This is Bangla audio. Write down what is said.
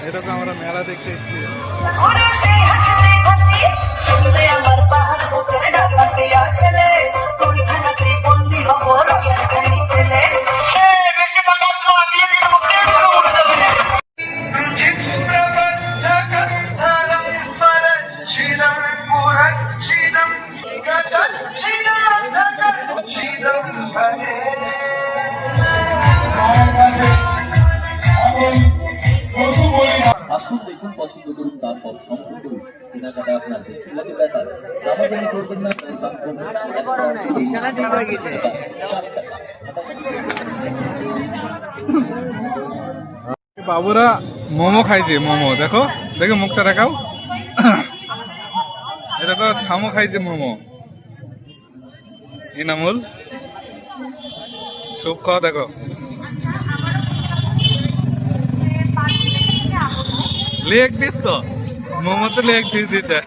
এরকম আমরা মেলা দেখতে এসেছি। আসুন দেখুন, পছন্দ করুন, তারপর সংগ্রহ করুন। কেনাকাটা আপনার ব্যক্তিগত ব্যাপার, দামাদামি করবেন না। বাবুরা মোমো খাইছে, মোমো দেখো, দেখো মুখটা দেখাও। এটা তো থামো খাইছে মোমো। ইনামুল সব খাওয়া দেখো, লেগ পিস তো মোমো তো লেগ পিস দিতে।